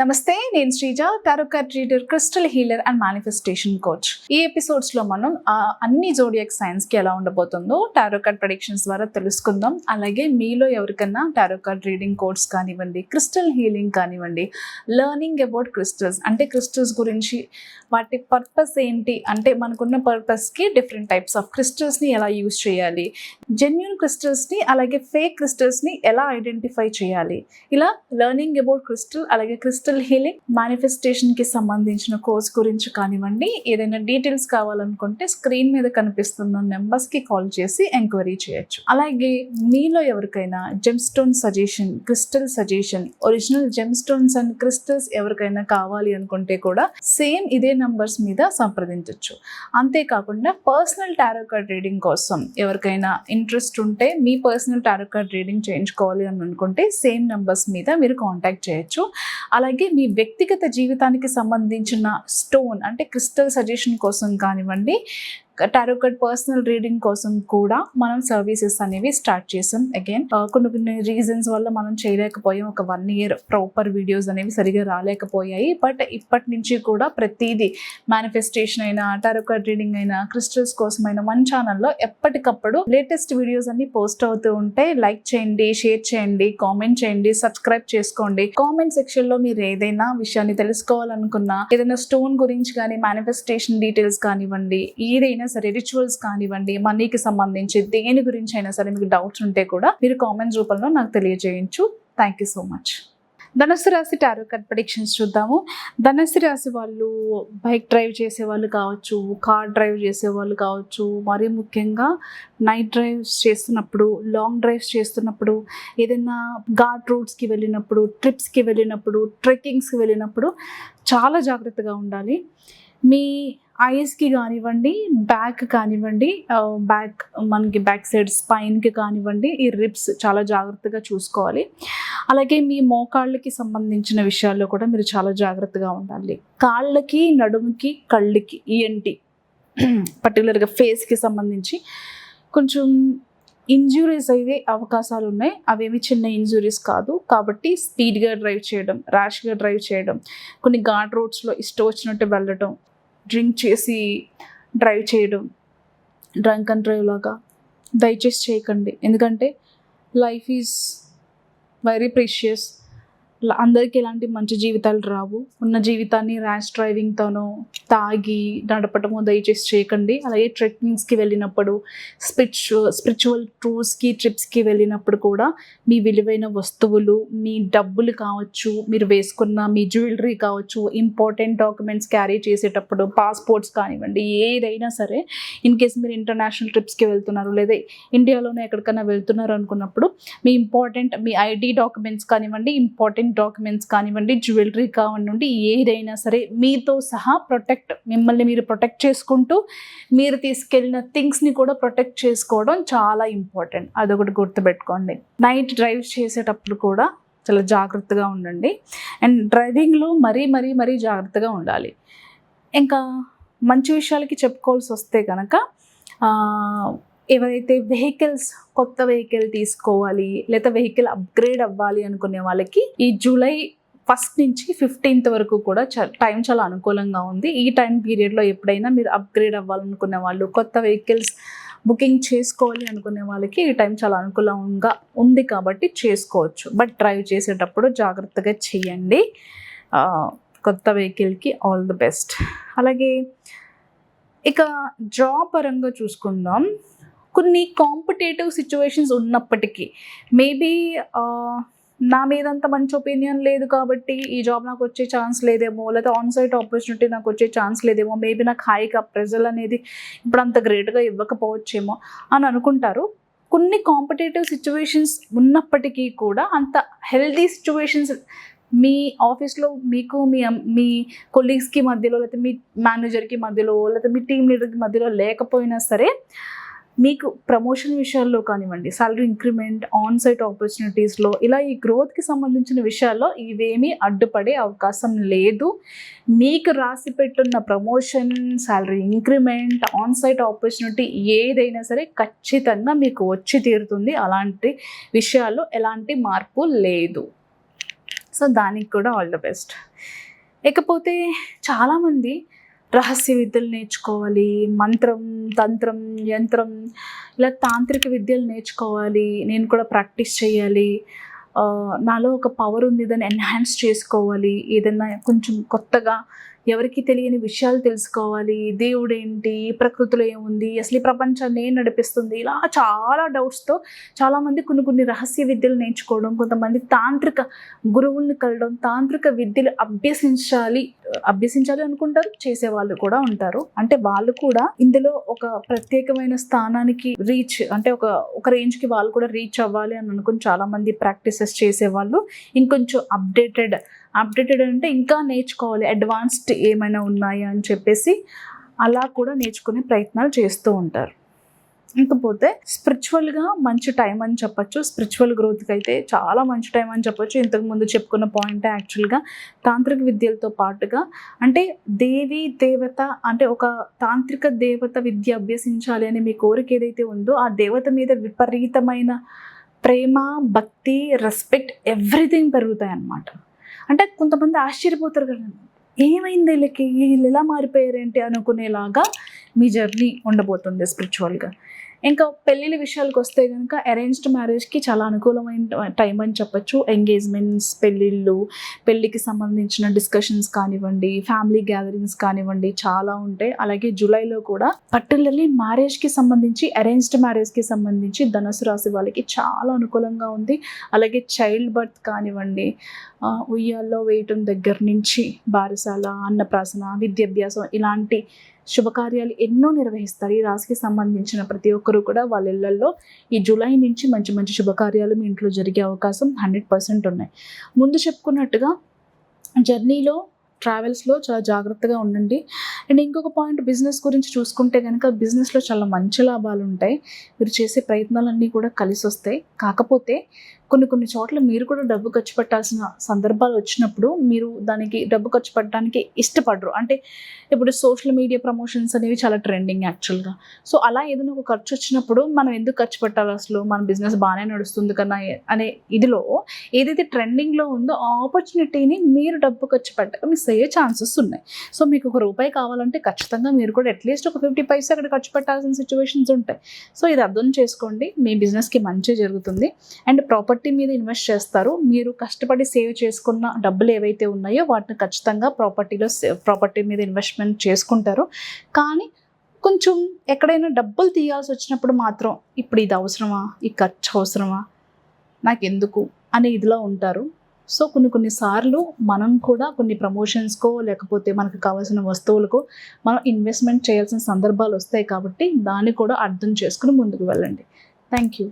నమస్తే, నేను Sreeja, tarot card reader, crystal healer and manifestation coach. ఈ ఎపిసోడ్స్ లో మనం అన్ని జోడియాక్ సైన్స్ కి ఎలా ఉండబోతుందో టారో కార్డ్ ప్రెడిక్షన్స్ ద్వారా తెలుసుకుందాం. అలాగే మీలో ఎవరికన్నా టారో కార్డ్ రీడింగ్ కోర్స్ కానివ్వండి, క్రిస్టల్ హీలింగ్ కానివ్వండి, లెర్నింగ్ అబౌట్ క్రిస్టల్స్ అంటే క్రిస్టల్స్ గురించి వాటి పర్పస్ ఏంటి, అంటే మనకున్న పర్పస్ కి డిఫరెంట్ టైప్స్ ఆఫ్ క్రిస్టల్స్ ని ఎలా యూజ్ చేయాలి, జెన్యూన్ క్రిస్టల్స్ ని అలాగే ఫేక్ క్రిస్టల్స్ ని ఎలా ఐడెంటిఫై చేయాలి, ఇలా లెర్నింగ్ అబౌట్ క్రిస్టల్ అలాగే క్రిస్టల్ హీలింగ్ మేనిఫెస్టేషన్ కి సంబంధించిన కోర్స్ గురించి కానివ్వండి, ఏదైనా డీటెయిల్స్ కావాలనుకుంటే స్క్రీన్ మీద కనిపిస్తున్న నెంబర్స్ కి కాల్ చేసి ఎంక్వైరీ చేయొచ్చు. అలాగే మీలో ఎవరికైనా gem stone suggestion, crystal suggestion, original gem stones and crystals ఎవరికైనా కావాలి అనుకుంటే కూడా సేమ్ ఇదే నంబర్స్ మీద సంప్రదించవచ్చు. అంతేకాకుండా పర్సనల్ టారో కార్డ్ రీడింగ్ కోసం ఎవరికైనా ఇంట్రెస్ట్ ఉంటే, మీ పర్సనల్ టారో కార్డ్ రీడింగ్ చేయించుకోవాలి అని అనుకుంటే సేమ్ నెంబర్స్ మీద మీరు కాంటాక్ట్ చేయొచ్చు. అలాగే మీ వ్యక్తిగత జీవితానికి సంబంధించిన స్టోన్ అంటే క్రిస్టల్ సజెషన్ కోసం కానివ్వండి, టారో కార్డ్ పర్సనల్ రీడింగ్ కోసం కూడా మనం సర్వీసెస్ అనేవి స్టార్ట్ చేసాం. అగైన్ కొన్ని రీజన్స్ వల్ల మనం చేయలేకపోయాం. ఒక 1 year ప్రాపర్ వీడియోస్ అనేవి సరిగా రాలేకపోయాయి. బట్ ఇప్పటి నుంచి కూడా ప్రతిదీ మేనిఫెస్టేషన్ అయినా, టారో కార్డ్ రీడింగ్ అయినా, క్రిస్టల్స్ కోసమైనా మన ఛానల్లో ఎప్పటికప్పుడు లేటెస్ట్ వీడియోస్ అన్ని పోస్ట్ అవుతూ ఉంటాయి. లైక్ చేయండి, షేర్ చేయండి, కామెంట్ చేయండి, సబ్స్క్రైబ్ చేసుకోండి. కామెంట్ సెక్షన్ లో మీరు ఏదైనా విషయాన్ని తెలుసుకోవాలనుకున్నా, ఏదైనా స్టోన్ గురించి కానీ, మేనిఫెస్టేషన్ డీటెయిల్స్ కానివ్వండి, ఏదైనా సరే రిచువల్స్ కానివ్వండి, మనీకి సంబంధించి దేని గురించి అయినా సరే మీకు డౌట్స్ ఉంటే కూడా మీరు కామెంట్స్ రూపంలో నాకు తెలియజేయచ్చు. Thank you so much. ధనుస్సు రాశి టారో కార్డ్ ప్రెడిక్షన్స్ చూద్దాము. ధనుస్సు రాశి వాళ్ళు బైక్ డ్రైవ్ చేసే వాళ్ళు కావచ్చు, కార్ డ్రైవ్ చేసే వాళ్ళు కావచ్చు, మరీ ముఖ్యంగా నైట్ డ్రైవ్స్ చేస్తున్నప్పుడు, లాంగ్ డ్రైవ్స్ చేస్తున్నప్పుడు, ఏదైనా ఘాట్ రూట్స్కి వెళ్ళినప్పుడు, ట్రిప్స్కి వెళ్ళినప్పుడు, ట్రెక్కింగ్స్కి వెళ్ళినప్పుడు చాలా జాగ్రత్తగా ఉండాలి. మీ ఐస్కి కానివ్వండి, బ్యాక్ కానివ్వండి, మనకి బ్యాక్ సైడ్ స్పైన్కి కానివ్వండి, ఈ రిబ్స్ చాలా జాగ్రత్తగా చూసుకోవాలి. అలాగే మీ మోకాళ్ళకి సంబంధించిన విషయాల్లో కూడా మీరు చాలా జాగ్రత్తగా ఉండాలి. కాళ్ళకి, నడుముకి, కళ్ళకి, ఈఎన్టీ పర్టికులర్గా ఫేస్కి సంబంధించి కొంచెం ఇంజురీస్ అయ్యే అవకాశాలు ఉన్నాయి. అవేమి చిన్న ఇంజురీస్ కాదు. కాబట్టి స్పీడ్గా డ్రైవ్ చేయడం, ర్యాష్గా డ్రైవ్ చేయడం, కొన్ని ఘాట్ రోడ్స్లో ఇష్టం వచ్చినట్టు వెళ్ళడం, డ్రింక్ చేసి డ్రైవ్ చేయడం, డ్రంక్ అండ్ డ్రైవ్ లాగా దయచేసి చేయకండి. ఎందుకంటే లైఫ్ ఈజ్ వెరీ ప్రీషియస్. అందరికీ ఎలాంటి మంచి జీవితాలు రావు. ఉన్న జీవితాన్ని ర్యాష్ డ్రైవింగ్తోనో, తాగి నడపటమో దయచేసి చేయకండి. అలాగే ట్రెక్కింగ్స్కి వెళ్ళినప్పుడు, స్పిరిచువల్ టూర్స్కి, ట్రిప్స్కి వెళ్ళినప్పుడు కూడా మీ విలువైన వస్తువులు, మీ డబ్బులు కావచ్చు, మీరు వేసుకున్న మీ జ్యువెలరీ కావచ్చు, ఇంపార్టెంట్ డాక్యుమెంట్స్ క్యారీ చేసేటప్పుడు, పాస్పోర్ట్స్ కానివ్వండి, ఏదైనా సరే ఇన్ కేస్ మీరు ఇంటర్నేషనల్ ట్రిప్స్కి వెళ్తున్నారు లేదా ఇండియాలోనే ఎక్కడికైనా వెళ్తున్నారు అనుకున్నప్పుడు మీ ఐడి డాక్యుమెంట్స్ కానివ్వండి, ఇంపార్టెంట్ డాక్యుమెంట్స్ కానివ్వండి, జ్యువెలరీ కానివ్వండి, ఏదైనా సరే మీతో సహా మిమ్మల్ని మీరు ప్రొటెక్ట్ చేసుకుంటూ మీరు తీసుకెళ్ళిన థింగ్స్ని కూడా ప్రొటెక్ట్ చేసుకోవడం చాలా ఇంపార్టెంట్. అదొకటి గుర్తుపెట్టుకోండి. నైట్ డ్రైవ్ చేసేటప్పుడు కూడా చాలా జాగ్రత్తగా ఉండండి. అండ్ డ్రైవింగ్లో మరీ జాగ్రత్తగా ఉండాలి. ఇంకా మంచి విషయాలకి చెప్పుకోవాల్సి వస్తే కనుక, ఎవరైతే కొత్త వెహికల్ తీసుకోవాలి లేదా వెహికల్ అప్గ్రేడ్ అవ్వాలి అనుకునే వాళ్ళకి ఈ జూలై 1st నుంచి 15th వరకు కూడా టైం చాలా అనుకూలంగా ఉంది. ఈ టైం పీరియడ్లో ఎప్పుడైనా మీరు అప్గ్రేడ్ అవ్వాలనుకునే వాళ్ళు, కొత్త వెహికల్స్ బుకింగ్ చేసుకోవాలి అనుకునే వాళ్ళకి ఈ టైం చాలా అనుకూలంగా ఉంది కాబట్టి చేసుకోవచ్చు. బట్ డ్రైవ్ చేసేటప్పుడు జాగ్రత్తగా చేయండి. కొత్త వెహికల్కి ఆల్ ది బెస్ట్. అలాగే ఇక జాబ్ పరంగా చూసుకుందాం. కొన్ని కాంపిటేటివ్ సిచ్యువేషన్స్ ఉన్నప్పటికీ, మేబీ నా మీద అంత మంచి ఒపీనియన్ లేదు కాబట్టి ఈ జాబ్ నాకు వచ్చే ఛాన్స్ లేదేమో, లేదా ఆన్సైట్ ఆపర్చునిటీ నాకు వచ్చే ఛాన్స్ లేదేమో, మేబీ నాకు హైగా ప్రెజర్ అనేది ఇప్పుడు అంత గ్రేట్గా ఇవ్వకపోవచ్చేమో అని అనుకుంటారు. కొన్ని కాంపిటేటివ్ సిచ్యువేషన్స్ ఉన్నప్పటికీ కూడా అంత హెల్దీ సిచ్యువేషన్స్ మీ ఆఫీస్లో మీకు మీ కొలీగ్స్కి మధ్యలో, లేకపోతే మీ మేనేజర్కి మధ్యలో, లేకపోతే మీ టీమ్ లీడర్కి మధ్యలో లేకపోయినా సరే, మీకు ప్రమోషన్ విషయాల్లో కానివ్వండి, సాలరీ ఇంక్రిమెంట్, ఆన్సైట్ ఆపర్చునిటీస్లో, ఇలా ఈ గ్రోత్కి సంబంధించిన విషయాల్లో ఇవేమీ అడ్డుపడే అవకాశం లేదు. మీకు రాసి పెట్టున్న promotion, salary increment, onsite opportunity ఏదైనా సరే ఖచ్చితంగా మీకు వచ్చి తీరుతుంది. అలాంటి విషయాల్లో ఎలాంటి మార్పు లేదు. సో దానికి కూడా ఆల్ ద బెస్ట్. ఇకపోతే చాలామంది రహస్య విద్యలు నేర్చుకోవాలి, మంత్రం, తంత్రం, యంత్రం, ఇలా తాంత్రిక విద్యలు నేర్చుకోవాలి, నేను కూడా ప్రాక్టీస్ చేయాలి, నాలో ఒక పవర్ ఉంది, దాన్ని ఎన్హాన్స్ చేసుకోవాలి, ఏదైనా కొంచెం కొత్తగా ఎవరికి తెలియని విషయాలు తెలుసుకోవాలి, దేవుడు ఏంటి, ప్రకృతిలో ఏముంది, అసలు ఈ ప్రపంచాన్ని ఏం నడిపిస్తుంది, ఇలా చాలా డౌట్స్తో చాలామంది కొన్ని రహస్య విద్యలు నేర్చుకోవడం, కొంతమంది తాంత్రిక గురువుల్ని కలవడం, తాంత్రిక విద్యలు అభ్యసించాలి అనుకుంటారు, చేసేవాళ్ళు కూడా ఉంటారు. అంటే వాళ్ళు కూడా ఇందులో ఒక ప్రత్యేకమైన స్థానానికి రీచ్, అంటే ఒక రేంజ్కి వాళ్ళు కూడా రీచ్ అవ్వాలి అని అనుకుని చాలామంది ప్రాక్టీసెస్ చేసేవాళ్ళు ఇంకొంచెం అప్డేటెడ్ అంటే ఇంకా నేర్చుకోవాలి, అడ్వాన్స్డ్ ఏమైనా ఉన్నాయా అని చెప్పేసి అలా కూడా నేర్చుకునే ప్రయత్నాలు చేస్తూ ఉంటారు. ఇంకపోతే స్పిరిచువల్గా మంచి టైం అని చెప్పచ్చు, స్పిరిచువల్ గ్రోత్కి అయితే చాలా మంచి టైం అని చెప్పచ్చు. ఇంతకుముందు చెప్పుకున్న పాయింటే యాక్చువల్గా తాంత్రిక విద్యలతో పాటుగా అంటే దేవి దేవత, అంటే ఒక తాంత్రిక దేవత విద్య అభ్యసించాలి అని మీ కోరిక ఏదైతే ఉందో ఆ దేవత మీద విపరీతమైన ప్రేమ, భక్తి, రెస్పెక్ట్, ఎవ్రీథింగ్ పెరుగుతాయి అన్నమాట. అంటే కొంతమంది ఆశ్చర్యపోతారు కదా, ఏమైంది వీళ్ళు ఎలా మారిపోయారేంటి అనుకునేలాగా మీ జర్నీ ఉండబోతుంది స్పిరిచువల్గా. ఇంకా పెళ్ళిళ్ళ విషయాలకు వస్తే కనుక అరేంజ్డ్ మ్యారేజ్కి చాలా అనుకూలమైన టైం అని చెప్పచ్చు. ఎంగేజ్మెంట్స్, పెళ్ళికి సంబంధించిన డిస్కషన్స్ కానివ్వండి, ఫ్యామిలీ గ్యాదరింగ్స్ కానివ్వండి, చాలా ఉంటాయి. అలాగే జూలైలో కూడా పర్టికులర్లీ మ్యారేజ్కి సంబంధించి, అరేంజ్డ్ మ్యారేజ్కి సంబంధించి ధనుసు రాశి వాళ్ళకి చాలా అనుకూలంగా ఉంది. అలాగే చైల్డ్ బర్త్ కానివ్వండి, ఉయ్యాల్లో వేయటం దగ్గర నుంచి బారసాల, అన్నప్రాసన, విద్యాభ్యాసం, ఇలాంటి శుభకార్యాలు ఎన్నో నిర్వహిస్తారు. ఈ రాశికి సంబంధించిన ప్రతి ఒక్కరూ కూడా వాళ్ళ ఇళ్లలో ఈ జూలై నుంచి మంచి మంచి శుభకార్యాలు మీ ఇంట్లో జరిగే అవకాశం 100% ఉన్నాయి. ముందు చెప్పుకున్నట్టుగా జర్నీలో, ట్రావెల్స్లో చాలా జాగ్రత్తగా ఉండండి. అండ్ ఇంకొక పాయింట్, బిజినెస్ గురించి చూసుకుంటే కనుక బిజినెస్లో చాలా మంచి లాభాలు ఉంటాయి. మీరు చేసే ప్రయత్నాలన్నీ కూడా కలిసి వస్తాయి. కాకపోతే కొన్ని చోట్ల మీరు కూడా డబ్బు ఖర్చు పెట్టాల్సిన సందర్భాలు వచ్చినప్పుడు మీరు దానికి డబ్బు ఖర్చు పెట్టడానికి ఇష్టపడరు. అంటే ఇప్పుడు సోషల్ మీడియా ప్రమోషన్స్ అనేవి చాలా ట్రెండింగ్ యాక్చువల్గా. సో అలా ఏదైనా ఒక ఖర్చు వచ్చినప్పుడు మనం ఎందుకు ఖర్చు పెట్టాలి, అసలు మన బిజినెస్ బాగానే నడుస్తుంది కన్నా అనే ఇదిలో ఏదైతే ట్రెండింగ్లో ఉందో ఆ ఆపర్చునిటీని మీరు డబ్బు ఖర్చు పెట్టక మిస్ అయ్యే ఛాన్సెస్ ఉన్నాయి. సో మీకు ₹1 కావాలంటే ఖచ్చితంగా మీరు కూడా అట్లీస్ట్ ఒక 50 పైసా అక్కడ ఖర్చు పెట్టాల్సిన సిచ్యువేషన్స్ ఉంటాయి. సో ఇది అర్థం చేసుకోండి, మీ బిజినెస్కి మంచి జరుగుతుంది. అండ్ ప్రాపర్టీ మీద ఇన్వెస్ట్ చేస్తారు. మీరు కష్టపడి సేవ్ చేసుకున్న డబ్బులు ఏవైతే ఉన్నాయో వాటిని ఖచ్చితంగా ప్రాపర్టీ మీద ఇన్వెస్ట్మెంట్ చేసుకుంటారు. కానీ కొంచెం ఎక్కడైనా డబ్బులు తీయాల్సి వచ్చినప్పుడు మాత్రం ఇప్పుడు ఇది అవసరమా, ఈ ఖర్చు అవసరమా, నాకెందుకు అనే ఇదిలో ఉంటారు. సో కొన్నిసార్లు మనం కూడా కొన్ని ప్రమోషన్స్కో లేకపోతే మనకు కావాల్సిన వస్తువులకో మనం ఇన్వెస్ట్మెంట్ చేయాల్సిన సందర్భాలు వస్తాయి. కాబట్టి దాన్ని కూడా అర్థం చేసుకుని ముందుకు వెళ్ళండి. Thank you.